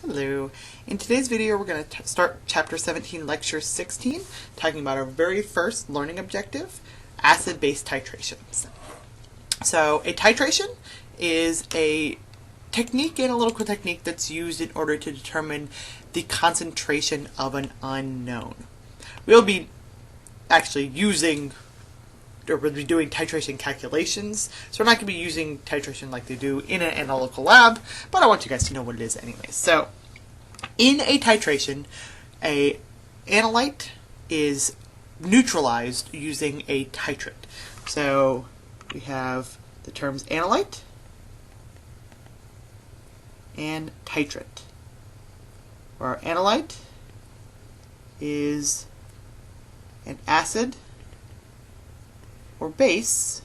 Hello. In today's video we're going to start Chapter 17, Lecture 16, talking about our very first learning objective, acid-base titrations. So a titration is a technique, analytical technique, that's used in order to determine the concentration of an unknown. We'll be actually using or we'll be doing titration calculations, so we're not going to be using titration like they do in an analytical lab, but I want you guys to know what it is anyway. So, in a titration, a analyte is neutralized using a titrant. So, we have the terms analyte and titrant, where our analyte is an acid or base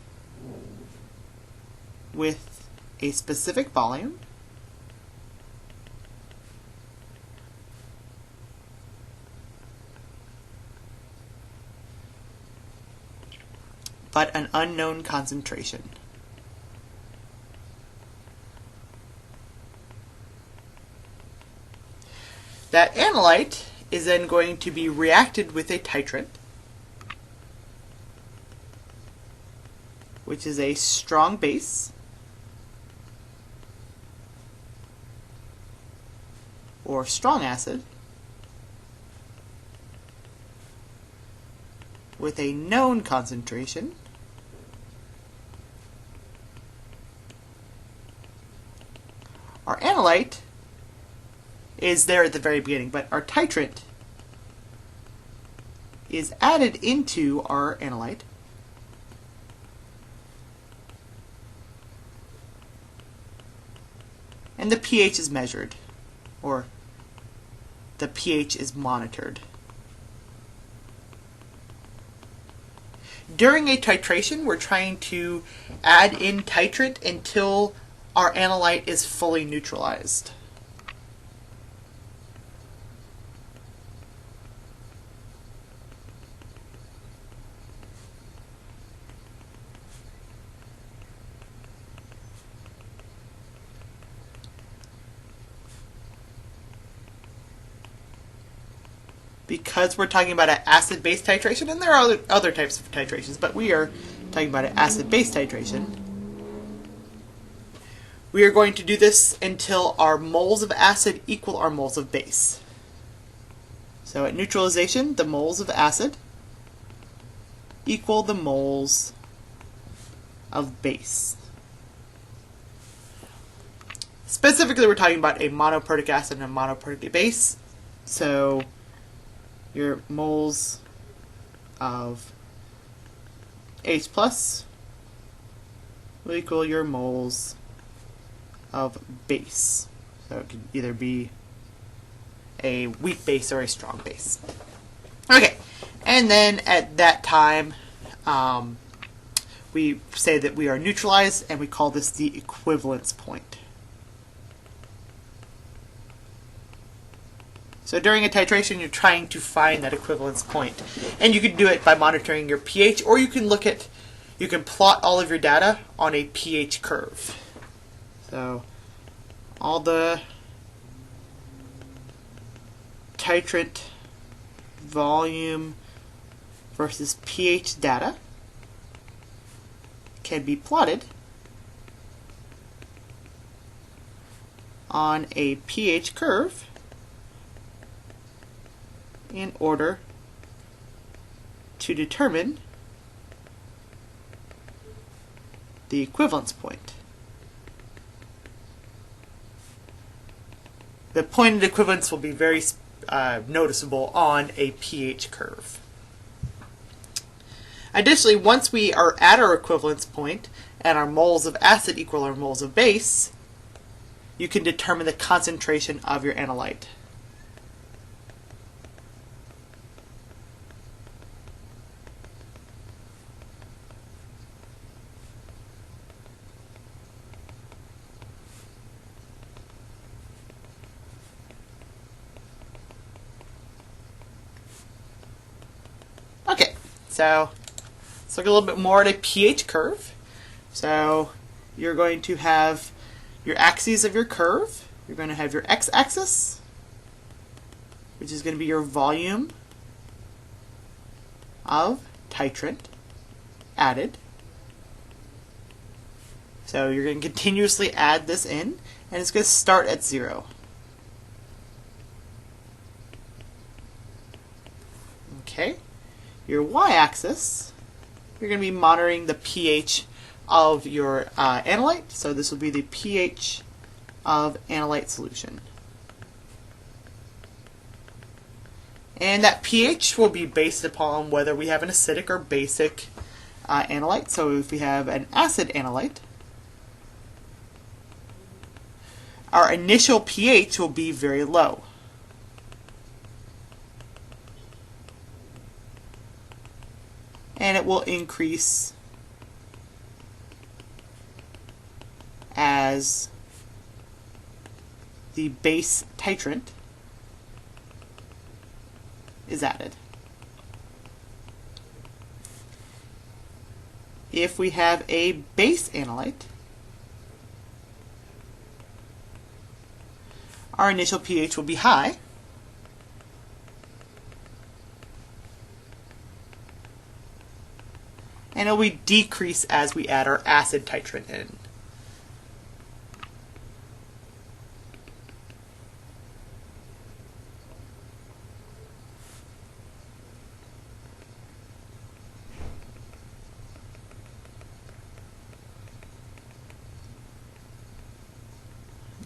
with a specific volume but an unknown concentration. That analyte is then going to be reacted with a titrant, which is a strong base or strong acid with a known concentration our analyte is there at the very beginning, but our titrant is added into our analyte and the pH is measured, or the pH is monitored. During a titration, we're trying to add in titrant until our analyte is fully neutralized. Because we're talking about an acid-base titration, and there are other types of titrations, but we are talking about an acid-base titration, we are going to do this until our moles of acid equal our moles of base. So at neutralization, the moles of acid equal the moles of base. Specifically, we're talking about a monoprotic acid and a monoprotic base. So your moles of H plus will equal your moles of base. So it could either be a weak base or a strong base. Okay, and then at that time we say that we are neutralized, and we call this the equivalence point. So during a titration, you're trying to find that equivalence point. And you can do it by monitoring your pH, or you can plot all of your data on a pH curve. So all the titrant volume versus pH data can be plotted on a pH curve in order to determine the equivalence point. The pointed equivalence will be very noticeable on a pH curve. Additionally, once we are at our equivalence point and our moles of acid equal our moles of base, you can determine the concentration of your analyte. Okay, so let's look a little bit more at a pH curve. So you're going to have your axes of your curve you're going to have your x-axis, which is going to be your volume of titrant added. So you're going to continuously add this in, and it's going to start at 0. Okay. Your y-axis, you're going to be monitoring the pH of your analyte. So this will be the pH of analyte solution. And that pH will be based upon whether we have an acidic or basic analyte. So if we have an acid analyte, our initial pH will be very low. And it will increase as the base titrant is added. If we have a base analyte, our initial pH will be high, and it will decrease as we add our acid titrant in.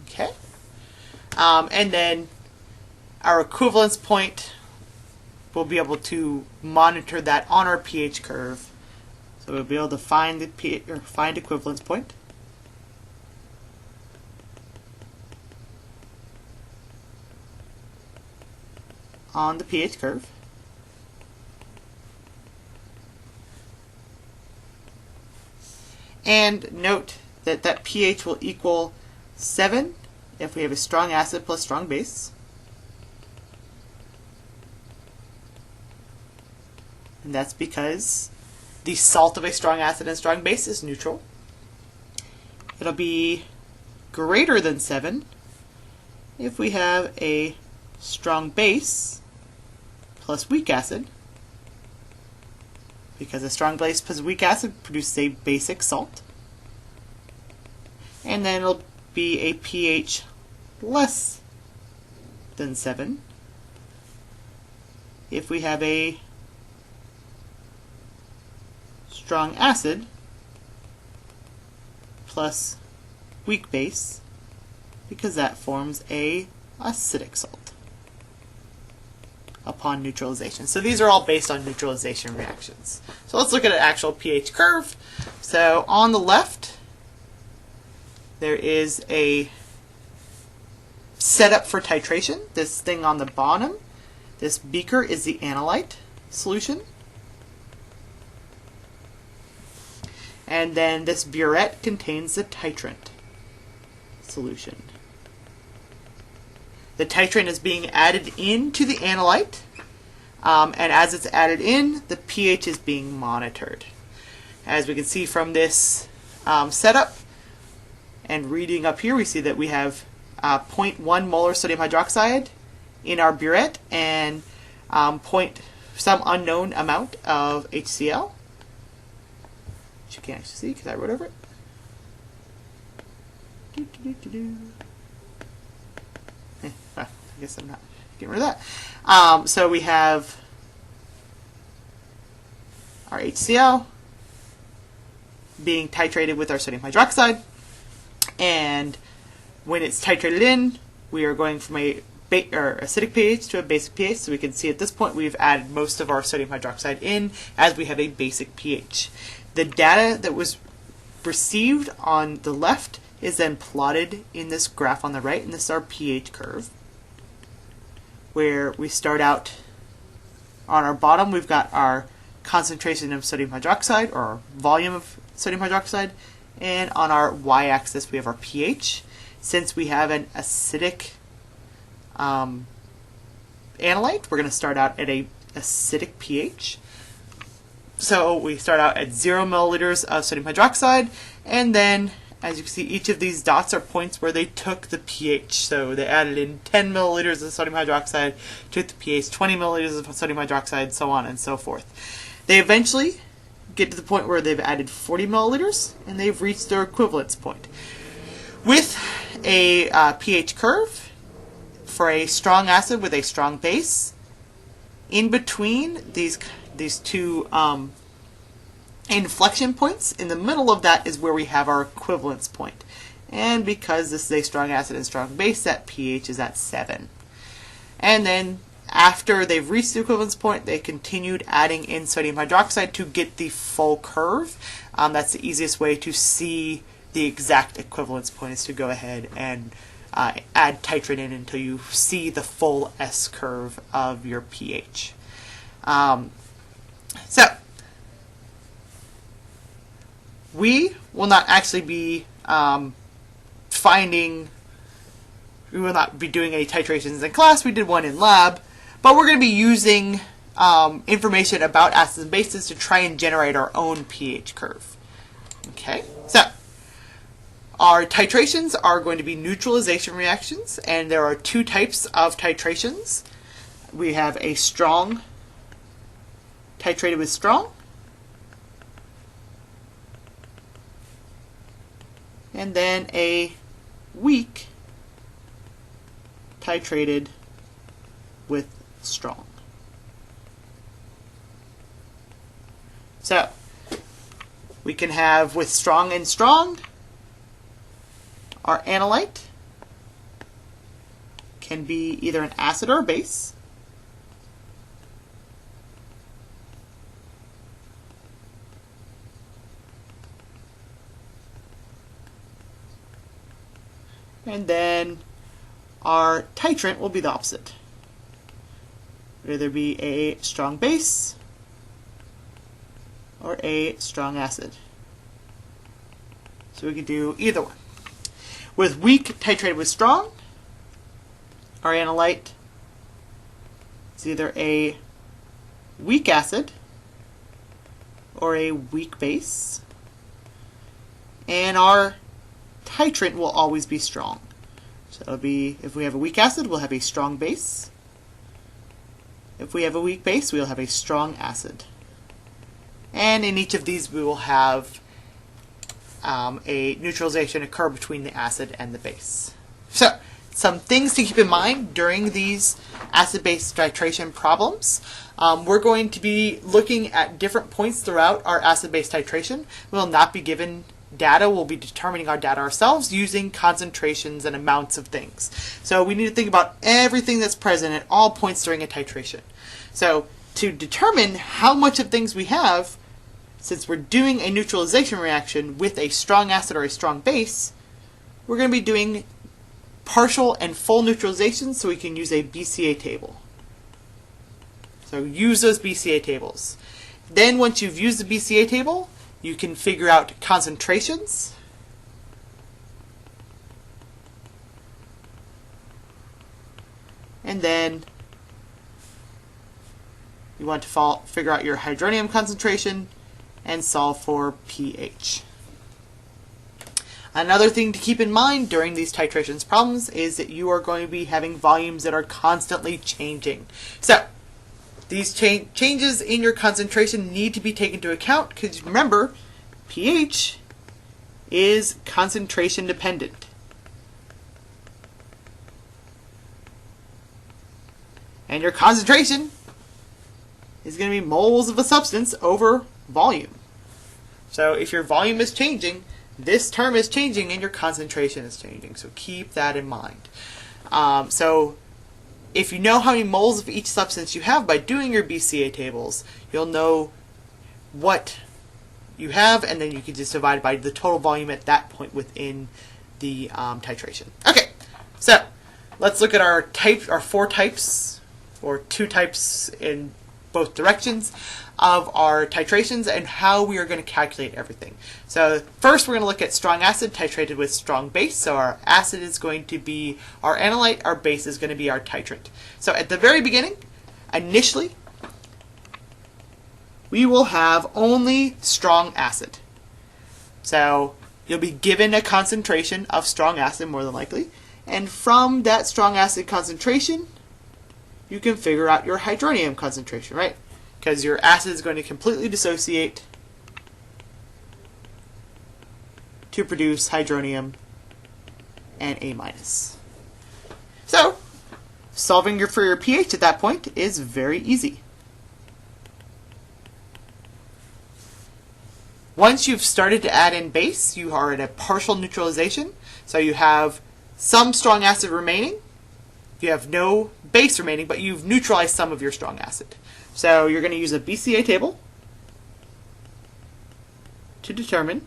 Okay. And then our equivalence point, we'll be able to monitor that on our pH curve. So we'll be able to find the pH, or find equivalence point. On the pH curve. And note that that pH will equal 7 if we have a strong acid plus strong base. And that's because the salt of a strong acid and strong base is neutral. It'll be greater than 7 if we have a strong base plus weak acid, because a strong base plus weak acid produces a basic salt. And then it'll be a pH less than 7 if we have a strong acid plus weak base, because that forms a acidic salt upon neutralization. So these are all based on neutralization reactions. So let's look at an actual pH curve. So on the left, there is a setup for titration. This thing on the bottom, this beaker, is the analyte solution. And then this burette contains the titrant solution. The titrant is being added into the analyte, and as it's added in, the pH is being monitored. As we can see from this setup and reading up here, we see that we have 0.1 molar sodium hydroxide in our burette and some unknown amount of HCl, which you can't actually see because I wrote over it. I guess I'm not getting rid of that. So we have our HCl being titrated with our sodium hydroxide, and when it's titrated in, we are going from a acidic pH to a basic pH. So we can see at this point we've added most of our sodium hydroxide in as we have a basic pH. The data that was received on the left is then plotted in this graph on the right, and this is our pH curve, where we start out on our bottom, we've got our concentration of sodium hydroxide, or our volume of sodium hydroxide, and on our y-axis we have our pH. Since we have an acidic analyte, we're going to start out at a acidic pH. So we start out at 0 milliliters of sodium hydroxide, and then As you can see, each of these dots are points where they took the pH. So they added in 10 milliliters of sodium hydroxide, took the pH 20 milliliters of sodium hydroxide, so on and so forth. They eventually get to the point where they've added 40 milliliters, and they've reached their equivalence point. With a pH curve for a strong acid with a strong base, in between these two inflection points, in the middle of that is where we have our equivalence point. And because this is a strong acid and strong base, that pH is at 7. And then after they've reached the equivalence point, they continued adding in sodium hydroxide to get the full curve. That's the easiest way to see the exact equivalence point, is to go ahead and add titrate in until you see the full S curve of your pH. So we will not actually be we will not be doing any titrations in class. We did one in lab, but we're going to be using information about acids and bases to try and generate our own pH curve. Okay, so our titrations are going to be neutralization reactions, and there are two types of titrations. We have a strong titrated with strong, and then a weak titrated with strong. So we can have with strong and strong, our analyte can be either an acid or a base. And then our titrant will be the opposite. It will either be a strong base or a strong acid. So we could do either one. With weak titrated with strong, our analyte is either a weak acid or a weak base, and our titrant will always be strong. So it'll be, if we have a weak acid, we'll have a strong base. If we have a weak base, we'll have a strong acid. And in each of these, we will have a neutralization occur between the acid and the base. So, some things to keep in mind during these acid-base titration problems. We're going to be looking at different points throughout our acid-base titration. We will not be given data. We'll be determining our data ourselves using concentrations and amounts of things. So we need to think about everything that's present at all points during a titration. So to determine how much of things we have, since we're doing a neutralization reaction with a strong acid or a strong base, we're going to be doing partial and full neutralization, so we can use a BCA table. So use those BCA tables. Then once you've used the BCA table, you can figure out concentrations, and then you want to figure out your hydronium concentration and solve for pH. Another thing to keep in mind during these titrations problems is that you are going to be having volumes that are constantly changing. So these changes in your concentration need to be taken into account, because remember, pH is concentration dependent. And your concentration is going to be moles of a substance over volume. So if your volume is changing, this term is changing and your concentration is changing. So keep that in mind. So if you know how many moles of each substance you have by doing your BCA tables, you'll know what you have, and then you can just divide by the total volume at that point within the titration. Okay, so let's look at our four types, or two types in both directions of our titrations and how we are going to calculate everything. So first we're going to look at strong acid titrated with strong base. So our acid is going to be our analyte, our base is going to be our titrant. So at the very beginning, initially, we will have only strong acid. So you'll be given a concentration of strong acid more than likely, and from that strong acid concentration, you can figure out your hydronium concentration, right? Because your acid is going to completely dissociate to produce hydronium and A-. So, solving for your pH at that point is very easy. Once you've started to add in base, you are at a partial neutralization. So you have some strong acid remaining. You have no base remaining, but you've neutralized some of your strong acid. So you're going to use a BCA table to determine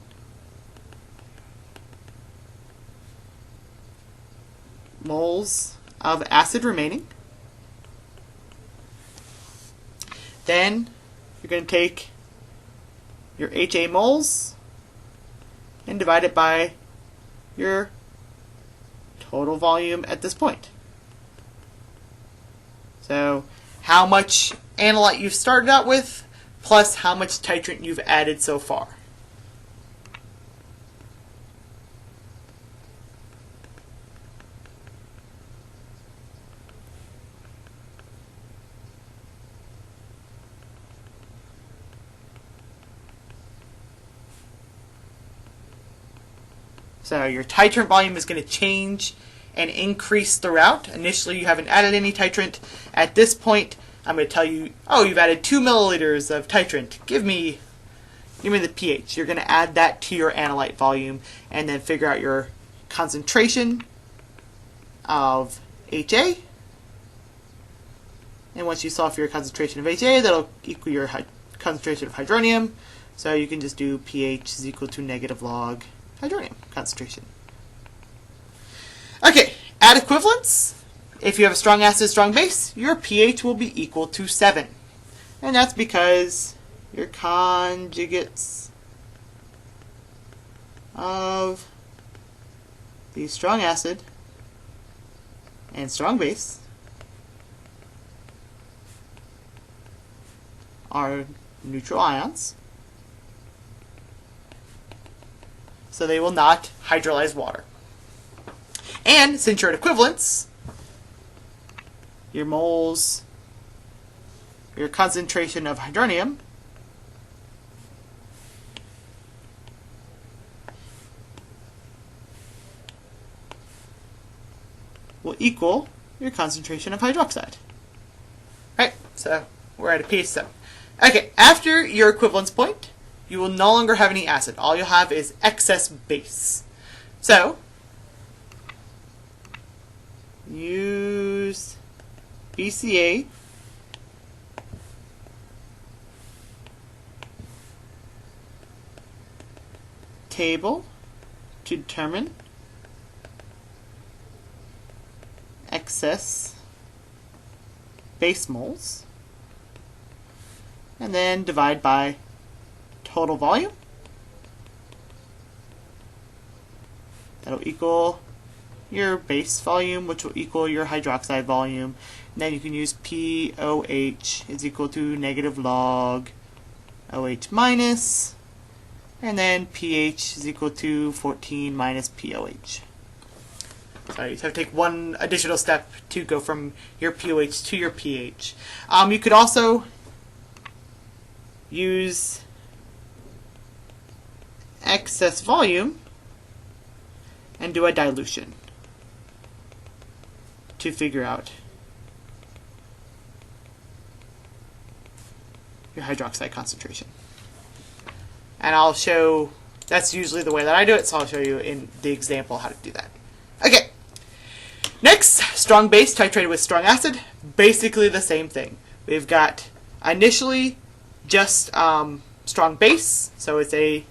moles of acid remaining. Then you're going to take your HA moles and divide it by your total volume at this point. So how much analyte you've started out with plus how much titrant you've added so far. So your titrant volume is going to change and increase throughout. Initially, you haven't added any titrant. At this point, I'm going to tell you, oh, you've added 2 milliliters of titrant. Give me the pH. You're going to add that to your analyte volume and then figure out your concentration of HA. And once you solve for your concentration of HA, that'll equal your concentration of hydronium. So you can just do pH is equal to negative log hydronium concentration. Okay, at equivalence, if you have a strong acid, strong base, your pH will be equal to 7. And that's because your conjugates of the strong acid and strong base are neutral ions. So they will not hydrolyze water. And since you're at equivalence, your moles, your concentration of hydronium will equal your concentration of hydroxide. Right, so we're at a pH 7. Okay, after your equivalence point, you will no longer have any acid. All you'll have is excess base. So, use BCA table to determine excess base moles, and then divide by total volume. That'll equal your base volume, which will equal your hydroxide volume. And then you can use POH is equal to negative log OH minus, and then pH is equal to 14 minus POH. So you have to take one additional step to go from your POH to your pH. You could also use excess volume and do a dilution to figure out your hydroxide concentration. And I'll show, that's usually the way that I do it, so I'll show you in the example how to do that. Okay, next, strong base titrated with strong acid, basically the same thing. We've got initially just strong base, so it's a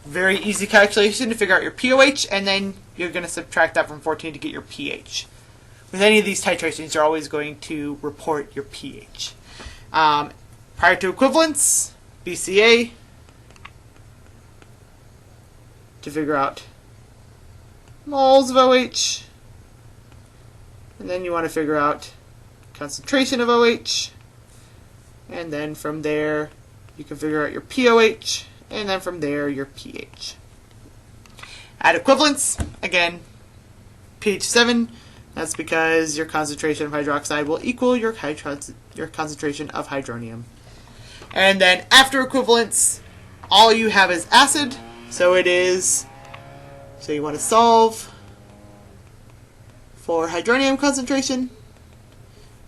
very easy calculation to figure out your POH, and then you're going to subtract that from 14 to get your pH. With any of these titrations, you're always going to report your pH. Prior to equivalence, BCA to figure out moles of OH. And then you want to figure out concentration of OH. And then from there, you can figure out your pOH. And then from there, your pH. At equivalence, again, pH 7. That's because your concentration of hydroxide will equal your concentration of hydronium. And then after equivalence, all you have is acid. So you want to solve for hydronium concentration.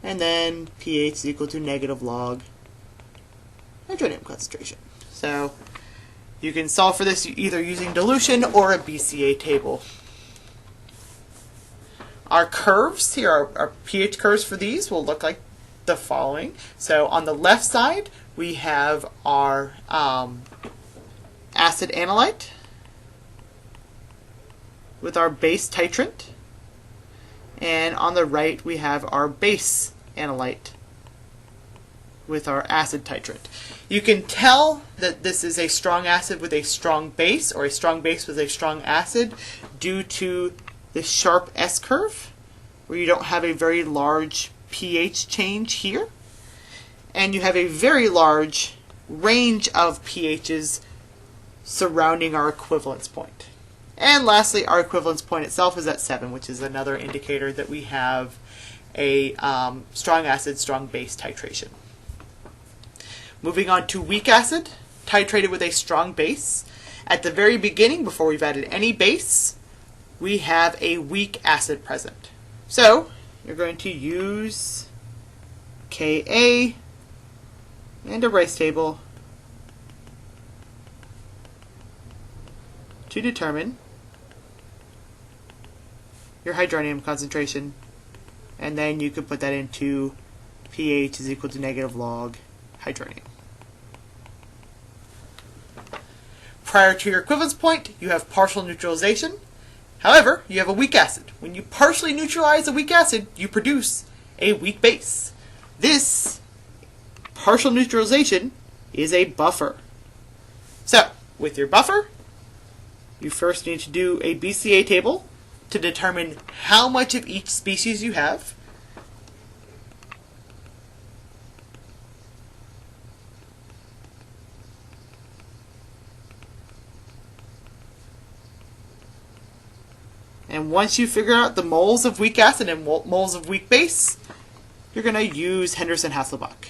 And then pH is equal to negative log hydronium concentration. So you can solve for this either using dilution or a BCA table. Our curves here, our pH curves for these will look like the following. So on the left side, we have our acid analyte with our base titrant. And on the right, we have our base analyte with our acid titrant. You can tell that this is a strong acid with a strong base, or a strong base with a strong acid, due to this sharp S-curve, where you don't have a very large pH change here, and you have a very large range of pHs surrounding our equivalence point. And lastly, our equivalence point itself is at 7, which is another indicator that we have a strong acid, strong base titration. Moving on to weak acid, titrated with a strong base. At the very beginning, before we've added any base, we have a weak acid present. So you're going to use Ka and a Rice table to determine your hydronium concentration, and then you can put that into pH is equal to negative log hydronium. Prior to your equivalence point, you have partial neutralization. However, you have a weak acid. When you partially neutralize a weak acid, you produce a weak base. This partial neutralization is a buffer. So, with your buffer, you first need to do a BCA table to determine how much of each species you have. And once you figure out the moles of weak acid and moles of weak base, you're going to use Henderson-Hasselbalch.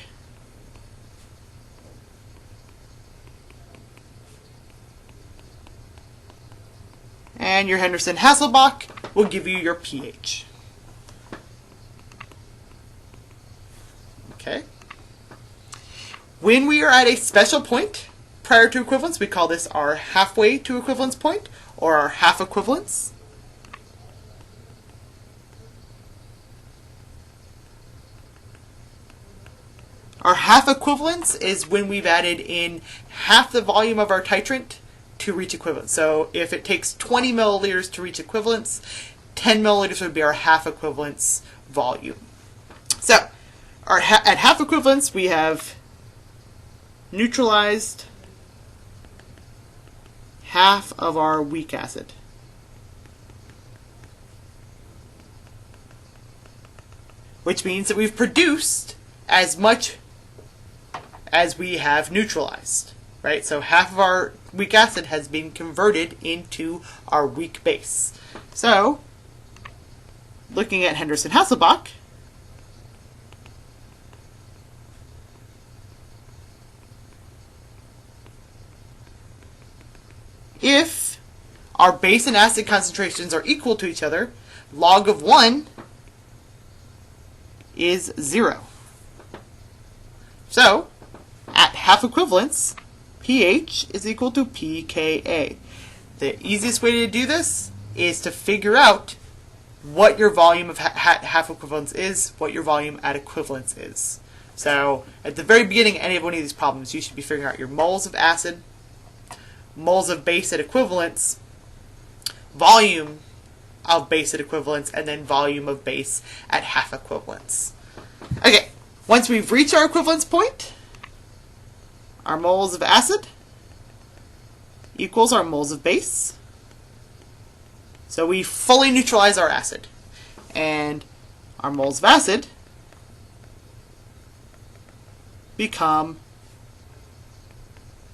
And your Henderson-Hasselbalch will give you your pH. Okay. When we are at a special point prior to equivalence, we call this our halfway to equivalence point, or our half equivalence. Our half equivalence is when we've added in half the volume of our titrant to reach equivalence. So if it takes 20 milliliters to reach equivalence, 10 milliliters would be our half equivalence volume. So at half equivalence, we have neutralized half of our weak acid. Which means that we've produced as much as we have neutralized, right? So half of our weak acid has been converted into our weak base. So, looking at Henderson-Hasselbalch, if our base and acid concentrations are equal to each other, log of 1 is 0. So, at half equivalence, pH is equal to pKa. The easiest way to do this is to figure out what your volume of half equivalence is, what your volume at equivalence is. So, at the very beginning of any one of these problems, you should be figuring out your moles of acid, moles of base at equivalence, volume of base at equivalence, and then volume of base at half equivalence. Okay, once we've reached our equivalence point, our moles of acid equals our moles of base. So we fully neutralize our acid. And our moles of acid become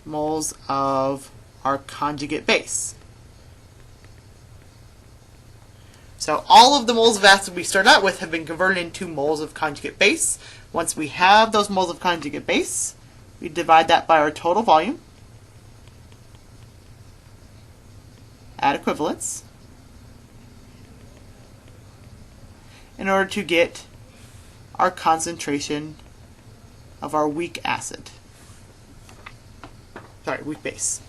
moles of our conjugate base. So all of the moles of acid we start out with have been converted into moles of conjugate base. Once we have those moles of conjugate base, we divide that by our total volume at equivalence in order to get our concentration of our weak acid. Sorry, weak base.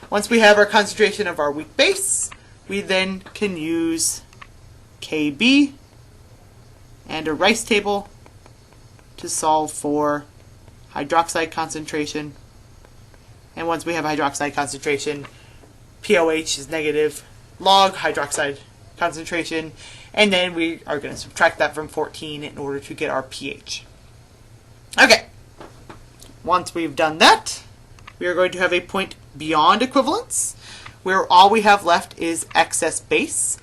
Once we have our concentration of our weak base, we then can use Kb and a Rice table to solve for hydroxide concentration. And once we have hydroxide concentration, pOH is negative log hydroxide concentration, and then we are going to subtract that from 14 in order to get our pH. Okay, once we've done that, we are going to have a point beyond equivalence, where all we have left is excess base,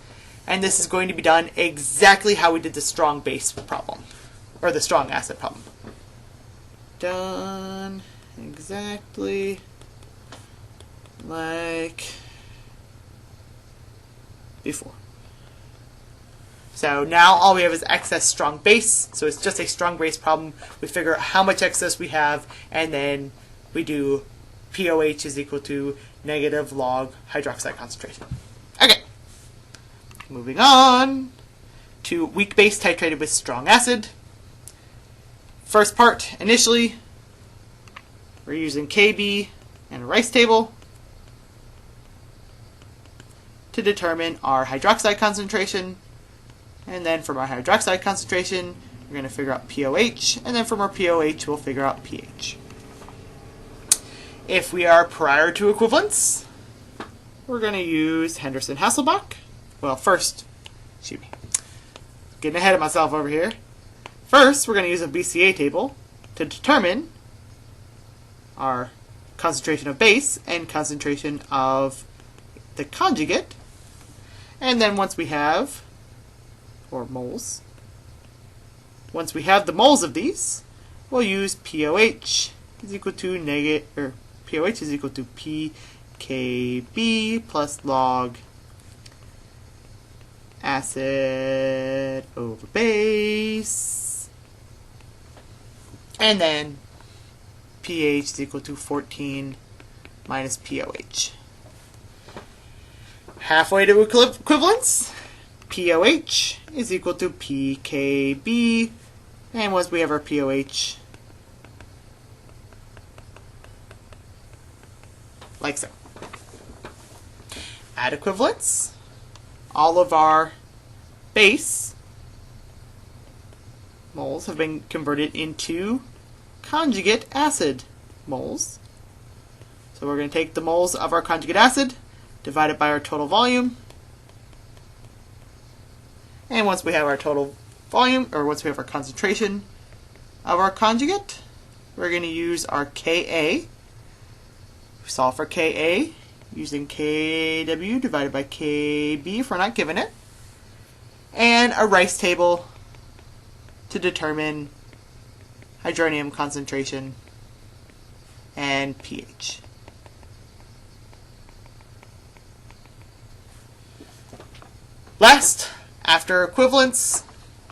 and this is going to be done exactly how we did the strong base problem, or the strong acid problem. Done exactly like before. So now all we have is excess strong base, so it's just a strong base problem. We figure out how much excess we have, and then we do pOH is equal to negative log hydroxide concentration. Okay, moving on to weak base titrated with strong acid. First part, initially, we're using Kb and a Rice table to determine our hydroxide concentration, and then from our hydroxide concentration, we're going to figure out pOH, and then from our pOH, we'll figure out pH. If we are prior to equivalence, we're going to use Henderson-Hasselbalch. Well, first, getting ahead of myself over here. First, we're going to use a BCA table to determine our concentration of base and concentration of the conjugate. And then once we have, or moles, once we have the moles of these, we'll use pOH is equal to pOH is equal to pKb plus log acid over base, and then pH is equal to 14 minus pOH. Halfway to equivalence, pOH is equal to pKb, and once we have our pOH, like so. At equivalence, all of our base moles have been converted into conjugate acid moles. So we're going to take the moles of our conjugate acid, divide it by our total volume, and once we have our total volume, or once we have our concentration of our conjugate, we're going to use our Ka. We solve for Ka using Kw divided by Kb if we're not given it, and a Rice table to determine hydronium concentration and pH. Last, after equivalence,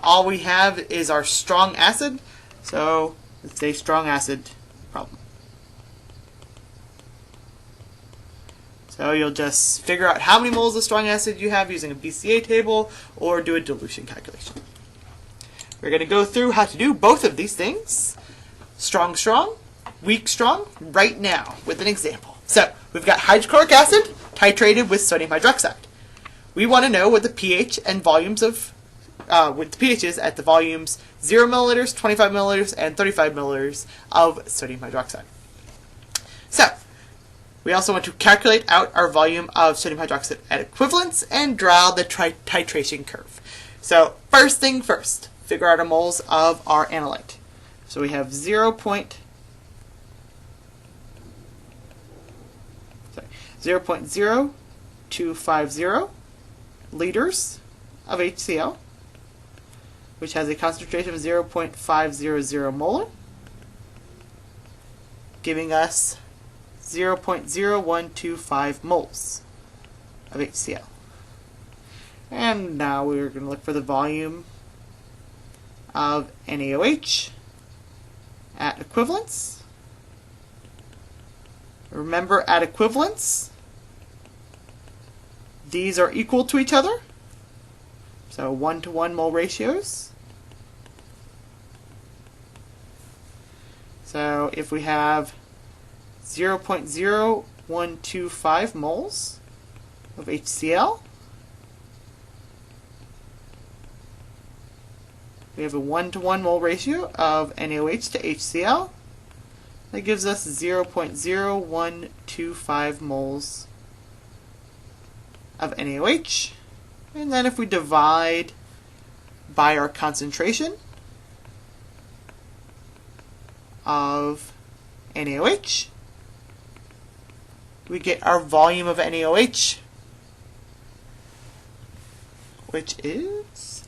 all we have is our strong acid, so it's a strong acid problem. So you'll just figure out how many moles of strong acid you have using a BCA table or do a dilution calculation. We're going to go through how to do both of these things, strong, weak, strong, right now with an example. So we've got hydrochloric acid titrated with sodium hydroxide. We want to know what the pH and volumes of, what the pH is at the volumes 0 milliliters, 25 milliliters, and 35 milliliters of sodium hydroxide. So we also want to calculate out our volume of sodium hydroxide at equivalence and draw the titration curve. So first thing first, figure out our moles of our analyte. So we have 0.0250 liters of HCl, which has a concentration of 0.500 molar, giving us 0.0125 moles of HCl. And now we're going to look for the volume of NaOH at equivalence. Remember, at equivalence, these are equal to each other. So 1-to-1 mole ratios. So if we have 0.0125 moles of HCl, we have a 1-to-1 mole ratio of NaOH to HCl. That gives us 0.0125 moles of NaOH. And then if we divide by our concentration of NaOH, we get our volume of NaOH, which is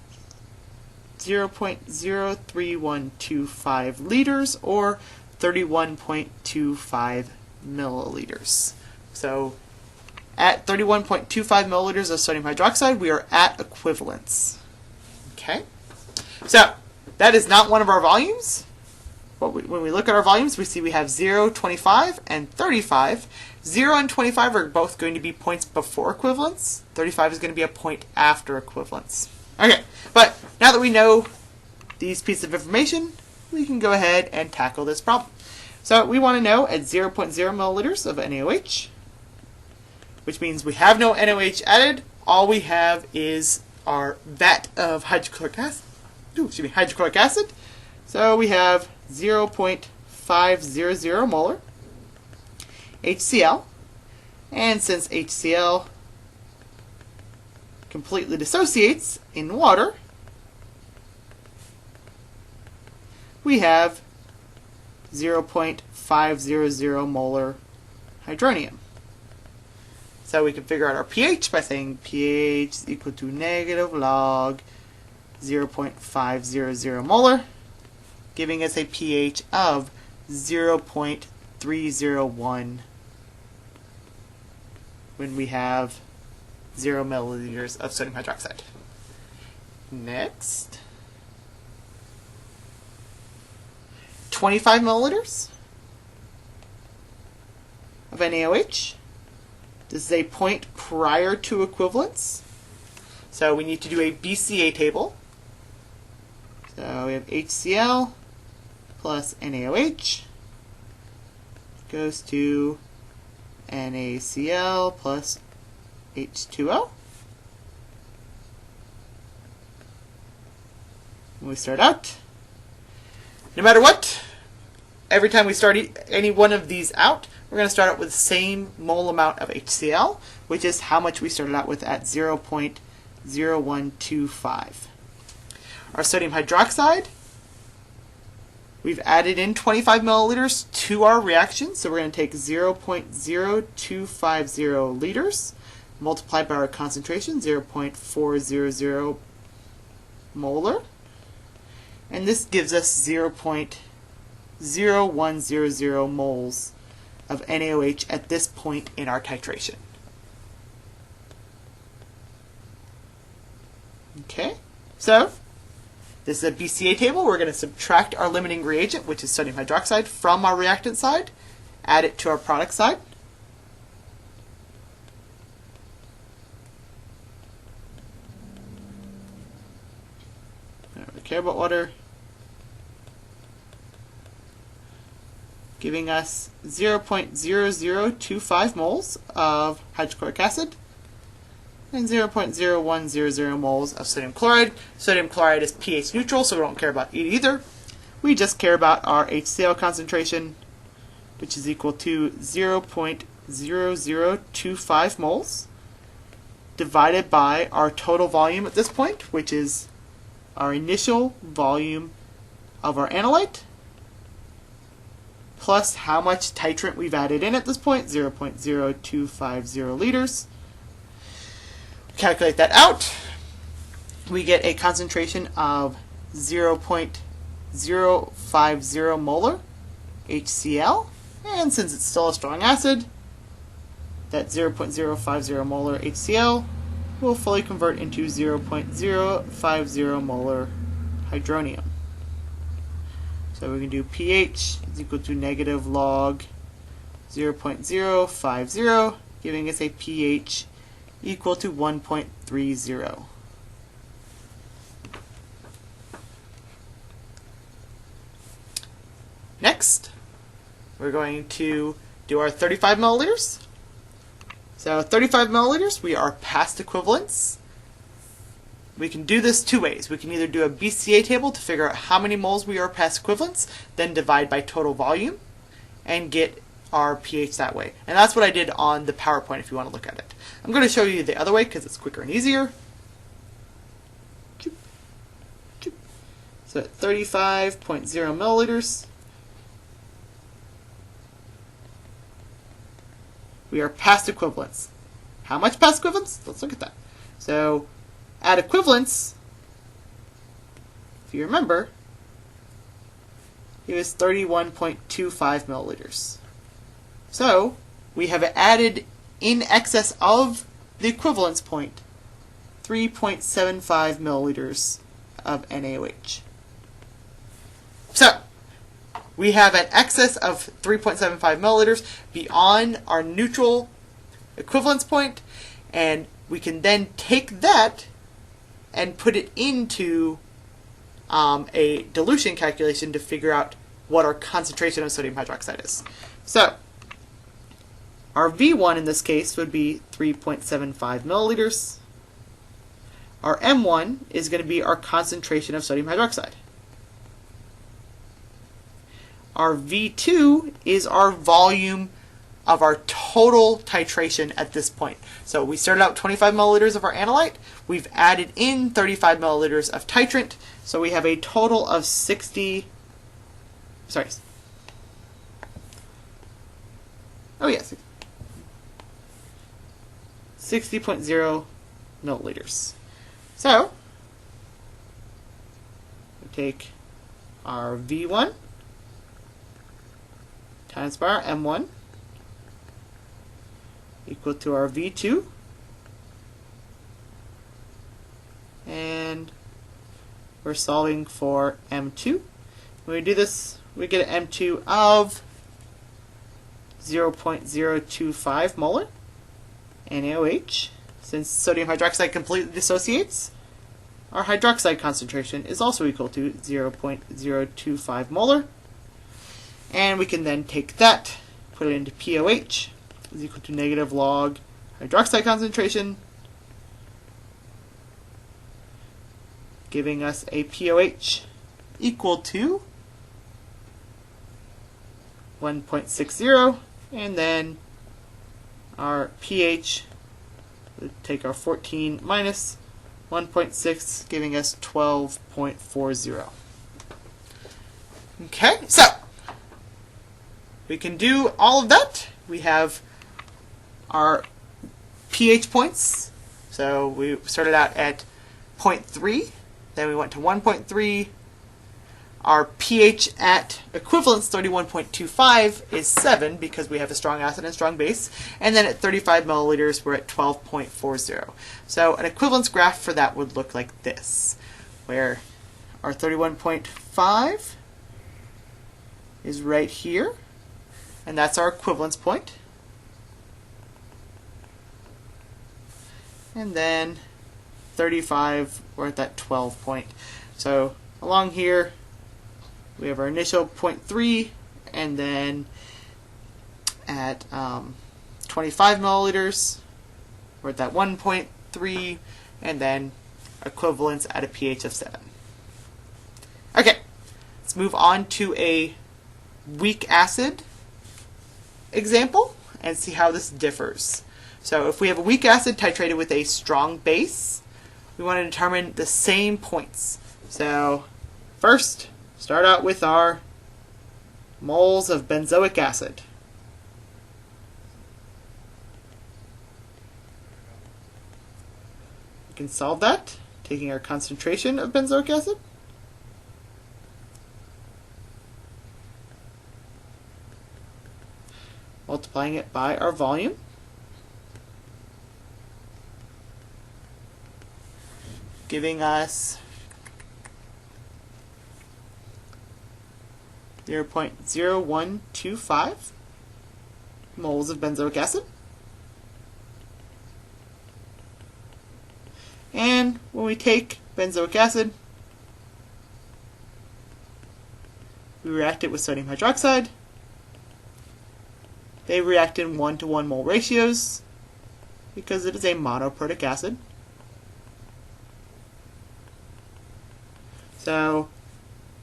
0.03125 liters, or 31.25 milliliters. So at 31.25 milliliters of sodium hydroxide, we are at equivalence. Okay? So that is not one of our volumes. But when we look at our volumes, we see we have 0, 25, and 35. 0 and 25 are both going to be points before equivalence. 35 is going to be a point after equivalence. Okay, but now that we know these pieces of information, we can go ahead and tackle this problem. So we want to know at 0.0 milliliters of NaOH, which means we have no NaOH added. All we have is our vat of hydrochloric acid. So we have 0.500 molar HCl. And since HCl completely dissociates in water, we have 0.500 molar hydronium. So we can figure out our pH by saying pH is equal to negative log 0.500 molar, giving us a pH of 0.301 when we have 0 milliliters of sodium hydroxide. Next, 25 milliliters of NaOH. This is a point prior to equivalence. So we need to do a BCA table. So we have HCl plus NaOH goes to NaCl plus H2O. When we start out, no matter what, every time we start any one of these out, we're going to start out with the same mole amount of HCl, which is how much we started out with at 0.0125. Our sodium hydroxide, we've added in 25 milliliters to our reaction, so we're going to take 0.0250 liters multiplied by our concentration, 0.400 molar, and this gives us 0.0100 moles of NaOH at this point in our titration. Okay, so this is a BCA table. We're going to subtract our limiting reagent, which is sodium hydroxide, from our reactant side, add it to our product side. I don't really care about water. Giving us 0.0025 moles of hydrochloric acid and 0.0100 moles of sodium chloride. Sodium chloride is pH neutral, so we don't care about it either. We just care about our HCl concentration, which is equal to 0.0025 moles divided by our total volume at this point, which is our initial volume of our analyte plus how much titrant we've added in at this point, 0.0250 liters. Calculate that out. We get a concentration of 0.050 molar HCl, and since it's still a strong acid, that 0.050 molar HCl will fully convert into 0.050 molar hydronium. So we can do pH is equal to negative log 0.050, giving us a pH equal to 1.30. Next, we're going to do our 35 milliliters. So 35 milliliters, we are past equivalence. We can do this two ways. We can either do a BCA table to figure out how many moles we are past equivalence, then divide by total volume, and get our pH that way. And that's what I did on the PowerPoint if you want to look at it. I'm going to show you the other way because it's quicker and easier. So at 35.0 milliliters, we are past equivalence. How much past equivalence? Let's look at that. So at equivalence, if you remember, it was 31.25 milliliters. So we have added in excess of the equivalence point 3.75 milliliters of NaOH. So we have an excess of 3.75 milliliters beyond our neutral equivalence point, and we can then take that and put it into a dilution calculation to figure out what our concentration of sodium hydroxide is. So our V1 in this case would be 3.75 milliliters. Our M1 is going to be our concentration of sodium hydroxide. Our V2 is our volume of our total titration at this point. So we started out 25 milliliters of our analyte. We've added in 35 milliliters of titrant. So we have a total of 60 60.0 milliliters. So we take our V1 times by our M1 equal to our V2, and we're solving for M2. When we do this, we get an M2 of 0.025 molar NaOH. Since sodium hydroxide completely dissociates, our hydroxide concentration is also equal to 0.025 molar. And we can then take that, put it into POH, is equal to negative log hydroxide concentration, giving us a POH equal to 1.60, and then our pH, we'll take our 14 minus 1.6, giving us 12.40. Okay, so we can do all of that. We have our pH points. So we started out at 0.3, then we went to 1.3. Our pH at equivalence 31.25 is 7 because we have a strong acid and strong base. And then at 35 milliliters, we're at 12.40. So an equivalence graph for that would look like this, where our 31.5 is right here, and that's our equivalence point. And then 35, we're at that 12 point. So along here, we have our initial 0.3, and then at 25 milliliters, we're at that 1.3, and then equivalence at a pH of 7. Okay, let's move on to a weak acid example and see how this differs. So if we have a weak acid titrated with a strong base, we want to determine the same points. So first, start out with our moles of benzoic acid. We can solve that taking our concentration of benzoic acid, multiplying it by our volume, giving us 0.0125 moles of benzoic acid. And when we take benzoic acid, we react it with sodium hydroxide. They react in 1-to-1 mole ratios because it is a monoprotic acid. So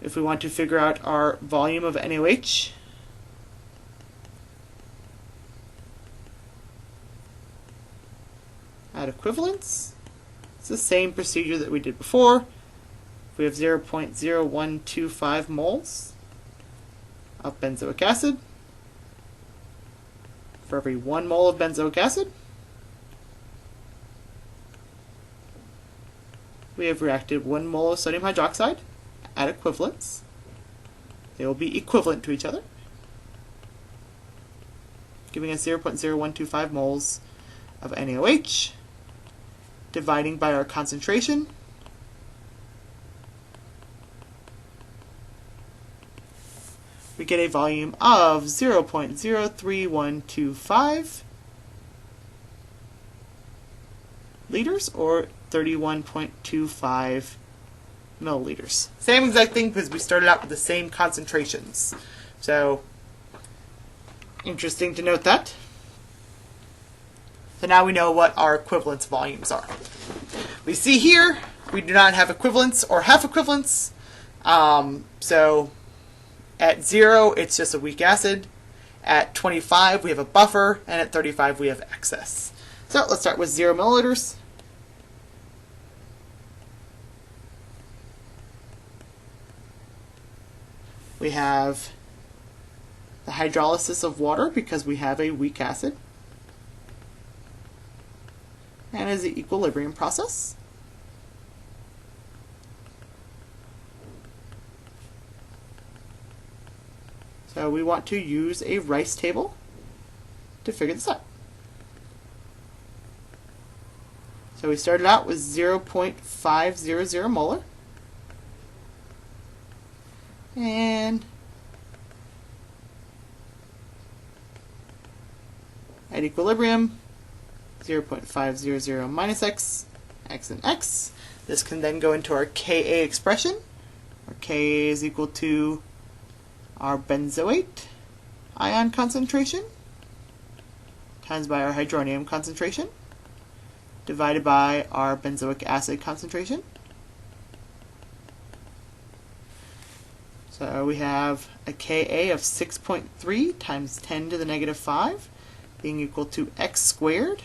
if we want to figure out our volume of NaOH, at equivalence, it's the same procedure that we did before. We have 0.0125 moles of benzoic acid. For every 1 mole of benzoic acid, we have reacted 1 mole of sodium hydroxide at equivalence. They will be equivalent to each other, giving us 0.0125 moles of NaOH, dividing by our concentration, we get a volume of 0.03125 liters, or 31.25 milliliters. Same exact thing because we started out with the same concentrations. So, interesting to note that. So now we know what our equivalence volumes are. We see here we do not have equivalence or half equivalence. So at 0 it's just a weak acid. At 25 we have a buffer, and at 35 we have excess. So let's start with 0 milliliters. We have the hydrolysis of water because we have a weak acid, and is the equilibrium process. So we want to use a Rice table to figure this out. So we started out with 0.500 molar, and at equilibrium, 0.500 minus x, x and x. This can then go into our Ka expression, where Ka is equal to our benzoate ion concentration times by our hydronium concentration divided by our benzoic acid concentration. So we have a Ka of 6.3 times 10 to the negative 5 being equal to x squared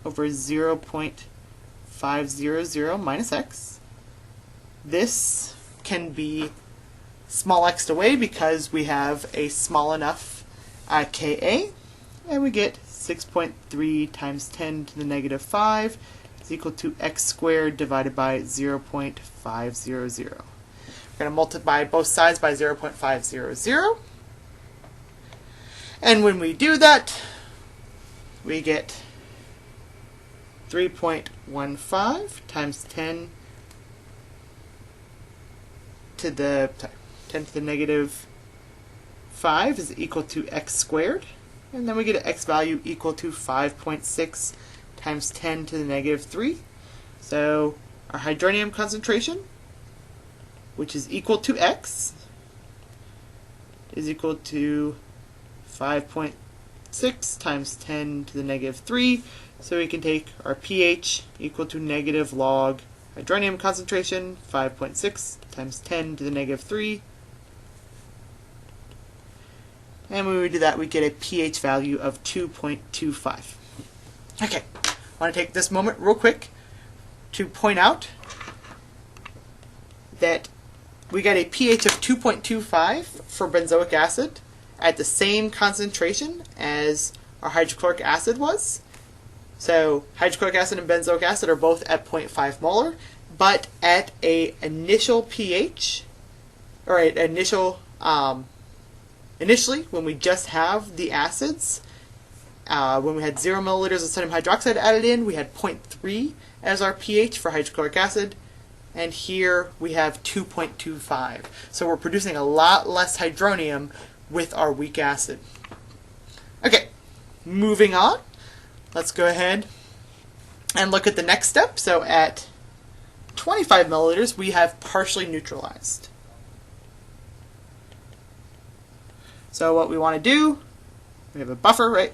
over 0.500 minus x. This can be small x'd away because we have a small enough Ka, and we get 6.3 times 10 to the negative 5 is equal to x squared divided by 0.500. We're going to multiply both sides by 0.500, and when we do that, we get 3.15 times 10 to the negative 5 is equal to x squared, and then we get an x value equal to 5.6 times 10 to the negative 3. So our hydronium concentration, which is equal to x, is equal to 5.6 times 10 to the negative 3. So we can take our pH equal to negative log hydronium concentration, 5.6 times 10 to the negative 3. And when we do that, we get a pH value of 2.25. Okay, I want to take this moment real quick to point out that we get a pH of 2.25 for benzoic acid at the same concentration as our hydrochloric acid was. So hydrochloric acid and benzoic acid are both at 0.5 molar, but at a initial pH, or at initially when we just have the acids, when we had 0 milliliters of sodium hydroxide added in, we had 0.3 as our pH for hydrochloric acid, and here we have 2.25. So we're producing a lot less hydronium with our weak acid. Okay, moving on. Let's go ahead and look at the next step. So at 25 milliliters, we have partially neutralized. So what we want to do, we have a buffer, right?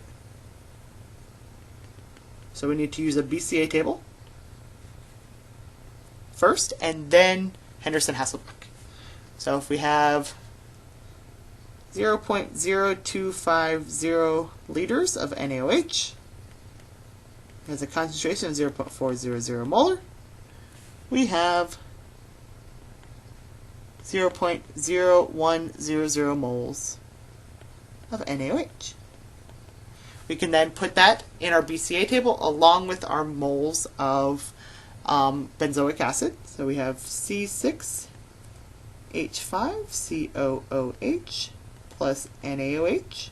So we need to use a BCA table first, and then Henderson-Hasselbalch. So if we have 0.0250 liters of NaOH, has a concentration of 0.400 molar, we have 0.0100 moles of NaOH. We can then put that in our BCA table along with our moles of benzoic acid. So we have C6H5COOH plus NaOH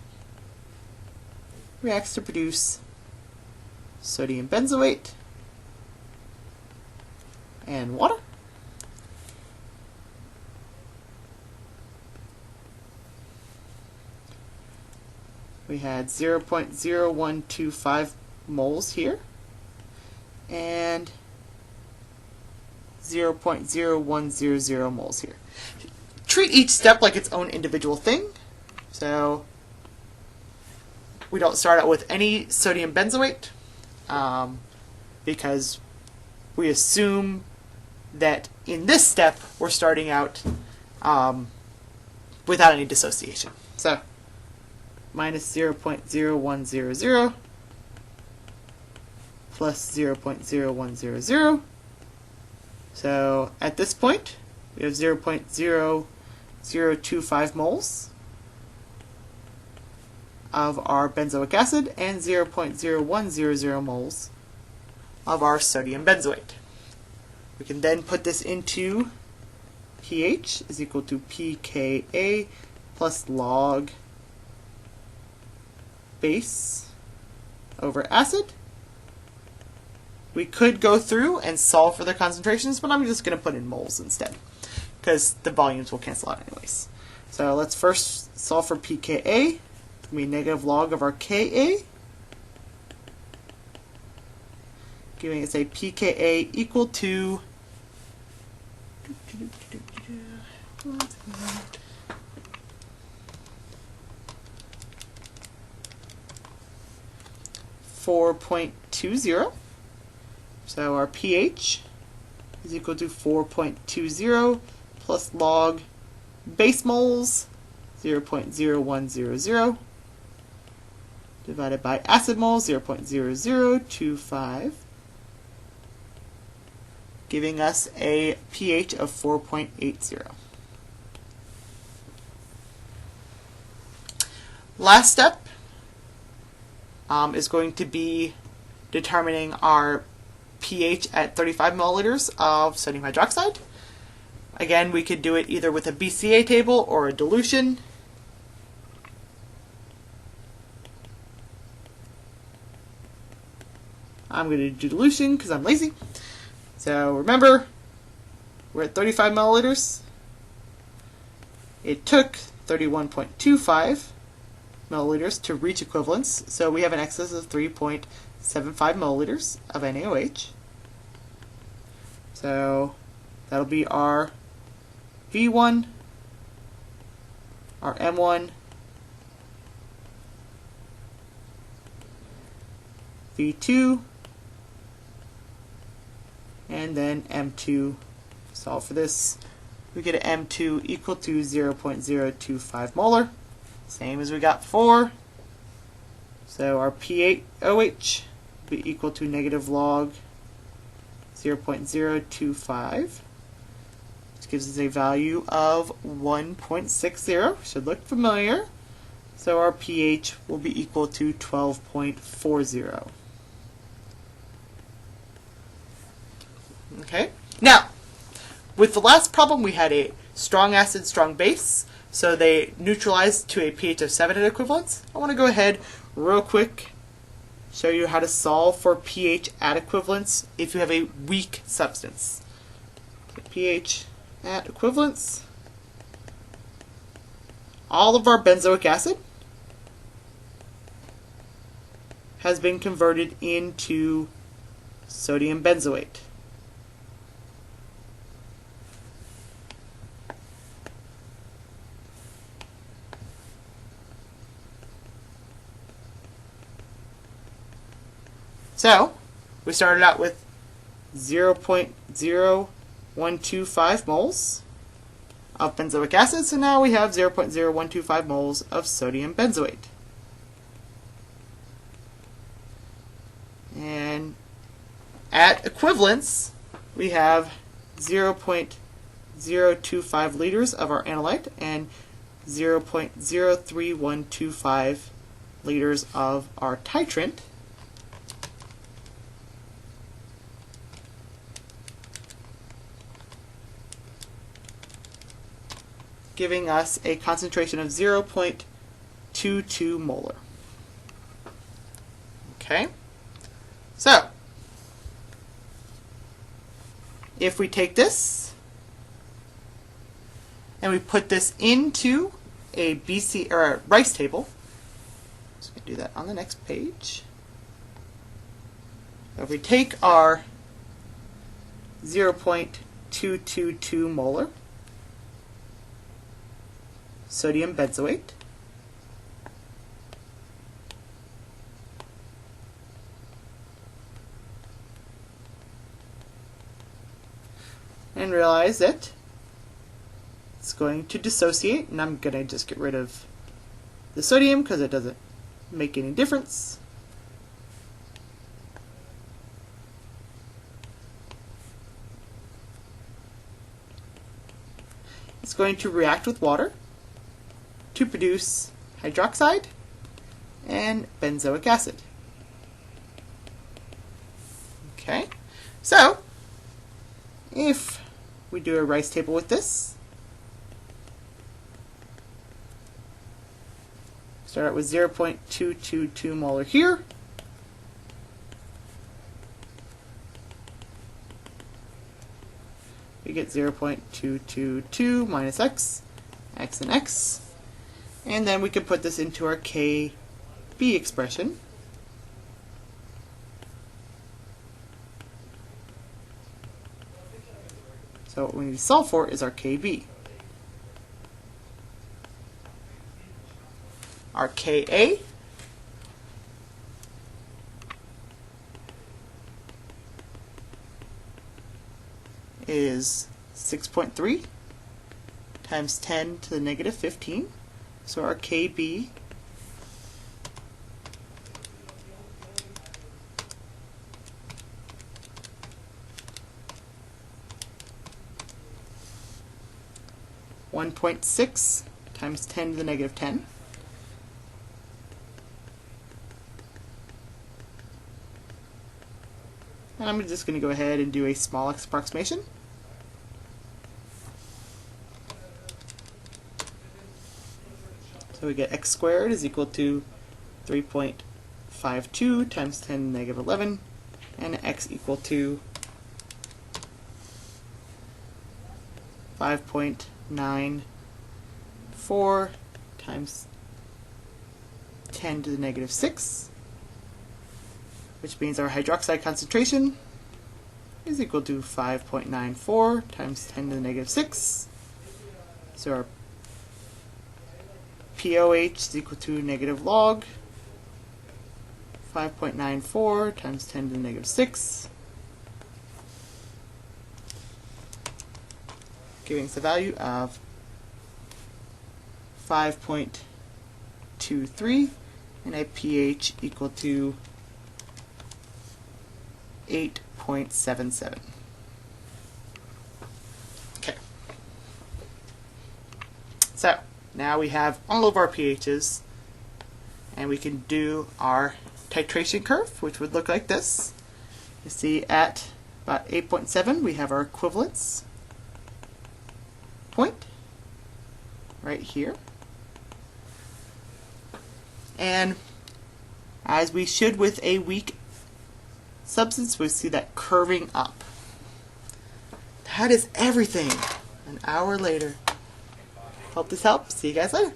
reacts to produce sodium benzoate and water. We had 0.0125 moles here and 0.0100 moles here. Treat each step like its own individual thing. So we don't start out with any sodium benzoate because we assume that in this step we're starting out without any dissociation. So minus 0.0100 plus 0.0100. So at this point, we have 0.0025 moles of our benzoic acid and 0.0100 moles of our sodium benzoate. We can then put this into pH is equal to pKa plus log base over acid. We could go through and solve for the concentrations, but I'm just going to put in moles instead because the volumes will cancel out anyways. So let's first solve for pKa. It's going to be negative log of our Ka, giving us a pKa equal to 4.20. So our pH is equal to 4.20 plus log base moles 0.0100 divided by acid moles 0.0025, giving us a pH of 4.80. Last step is going to be determining our pH at 35 milliliters of sodium hydroxide. Again, we could do it either with a BCA table or a dilution. I'm going to do dilution because I'm lazy. So remember, we're at 35 milliliters. It took 31.25 milliliters to reach equivalence, so we have an excess of 3.75 milliliters of NaOH. So that'll be our V1, our M1, V2, and then M2. Solve for this. We get an M2 equal to 0.025 molar, same as we got before. So our pOH will be equal to negative log 0.025. It's gives us a value of 1.60. Should look familiar. So our pH will be equal to 12.40. Okay. Now, with the last problem, we had a strong acid, strong base. So they neutralized to a pH of 7 at equivalence. I want to go ahead real quick, show you how to solve for pH at equivalence if you have a weak substance. pH at equivalence. All of our benzoic acid has been converted into sodium benzoate. So, we started out with 0.0125 moles of benzoic acid, so now we have 0.0125 moles of sodium benzoate. And at equivalence, we have 0.025 liters of our analyte and 0.03125 liters of our titrant. Giving us a concentration of 0.22 molar. Okay, so if we take this and we put this into a BC or a rice table, so we can do that on the next page. So if we take our 0.222 molar sodium benzoate, and realize that it's going to dissociate, and I'm going to just get rid of the sodium because it doesn't make any difference. It's going to react with water to produce hydroxide and benzoic acid. Okay, so if we do a rice table with this, start out with 0.222 molar here. We get 0.222 minus x, x and x. And then we can put this into our KB expression. So what we need to solve for is our KB. Our Ka is 6.3 times 10 to the negative 15. So our KB (1.6 times 10 to the negative 10). And I'm just going to go ahead and do a small x approximation. So we get x squared is equal to 3.52 times 10 to the negative 11, and x equal to 5.94 times 10 to the negative 6, which means our hydroxide concentration is equal to 5.94 times 10 to the negative 6. So our POH is equal to negative log 5.94 times 10 to the negative 6, giving us a value of 5.23 and a pH equal to 8.77. Okay. So now we have all of our pHs, and we can do our titration curve, which would look like this. You see at about 8.7 we have our equivalence point right here. And as we should with a weak substance, we see that curving up. That is everything. An hour later. Hope this helps. See you guys later.